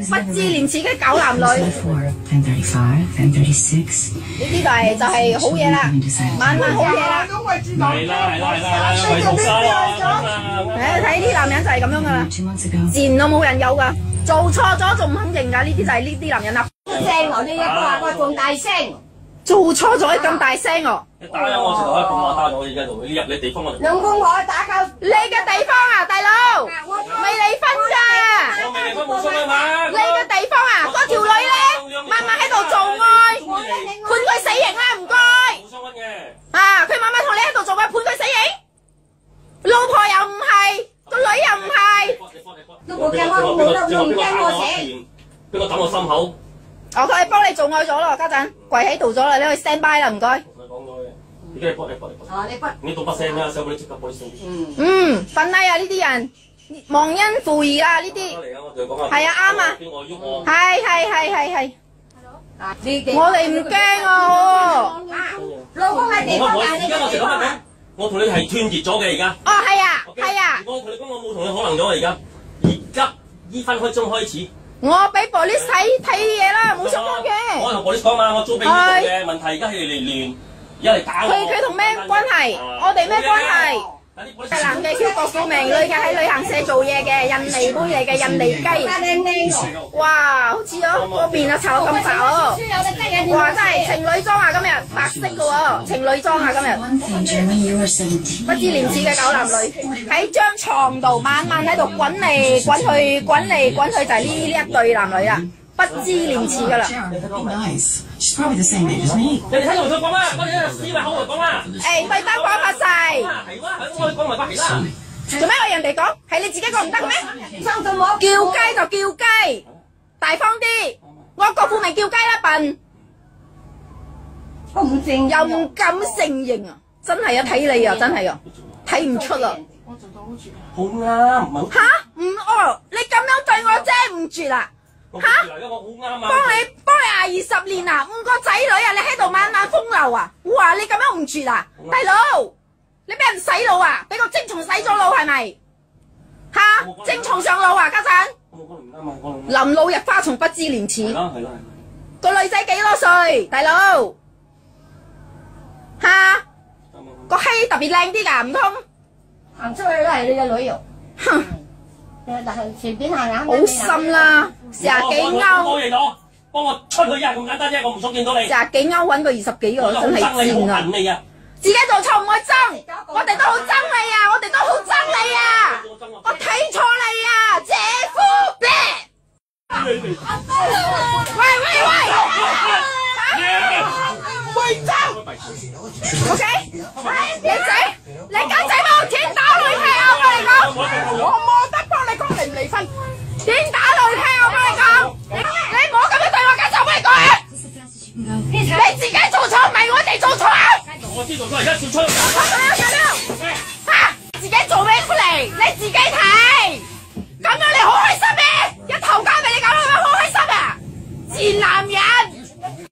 不知廉恥嘅狗男女。呢啲就係好嘢啦，晚晚好嘢啦。係啦，為做沙啦。睇啲男人就係咁樣噶啦，賤都冇人有噶，做錯咗仲唔肯認噶，呢啲就係呢啲男人啦。聲我呢一個話我仲大聲。做錯咗咁大聲哦！你打咗我直頭可以講話打咗我而家度，你入你地方我就。老公我打交。你嘅地方啊，大佬，未離婚咋？我未離婚冇所謂嘛。你嘅地方啊，嗰條女咧，晚晚喺度做愛，判佢死刑啦，唔該。冇相關嘅。啊，佢晚晚同你喺度做愛，判佢死刑？老婆又唔係，個女又唔係。都冇跟我冇得用跟我寫。俾我抌我心口。我佢幫你做愛咗咯，家陣跪喺度咗啦，你去 stand by 啦，唔該。我講咗嘅，而家你幫。啊，你幫。你到不聲啦，想俾你即刻幫你送。瞓低啊！呢啲人忘恩負義啦，呢啲。係啊，啱啊。係。我哋唔驚啊！老公喺地方但係而家我直咁講，我同你係斷絕咗嘅而家。哦，係啊。我同你講，我冇同你可能咗啊！而家依分開鐘開始。我俾 police 睇嘢啦，冇相干嘅。我同 police 講嘛，我租俾呢度嘅問題，而家係嚟亂，而家嚟打我。佢同咩關係？我哋咩關係？男嘅叫郭富明，女嘅喺旅行社做嘢嘅，印尼妹嚟嘅，印尼雞。哇，好似嗰邊啊炒咁白哦！哇，真係情侶裝啊，今日白色嘅喎，情侶裝啊，今日。不知廉恥嘅狗男女喺張床度晚晚喺度滾嚟滾去，滾嚟滾去就係呢一對男女啦，不知廉恥噶啦。你哋睇我再講啦，我哋屎咪口嚟講啦。誒，對單講發誓。係啦，我講埋翻嚟啦。做咩我人哋講？係你自己講唔得嘅咩？收到冇？叫雞就叫雞，大方啲。我郭富明叫雞啦笨，我唔承又唔敢承認啊！真係啊，睇你啊，真係啊，睇唔出啊。好啱，唔係。吓？唔哦，你咁樣對我啫，唔絕啦。嚇！我好啱啊！幫你20年啊，5個仔女啊，你喺度晚晚風流啊！哇！你咁樣唔絕啊，大佬，你俾人洗腦啊？俾個精蟲洗咗腦係咪？嚇！精蟲上腦啊，家陣。我講唔啱啊！我臨老入花叢，不知廉恥。係啦。個女仔幾多歲，大佬？嚇！個閪特別靚啲㗎，唔通？行出去都係你嘅女肉。哼！但係隨便行好心啦，40幾歐。多嘢咗，幫我出去啊！咁簡單啫，我唔想見到你。40幾歐揾個20幾個，真係賤啊！自己做錯唔愛憎，我哋都好憎你啊！我哋都好憎你啊！我睇錯你啊，姐夫！喂，走 ！OK， 你梗仔冇錢打女朋友，我嚟講，我冇得幫你講離唔離婚，點打女朋友我幫你講，你唔好咁樣對我家陣幫你講啊！你自己做錯，唔係我哋做錯啊！我知道錯，而家笑出。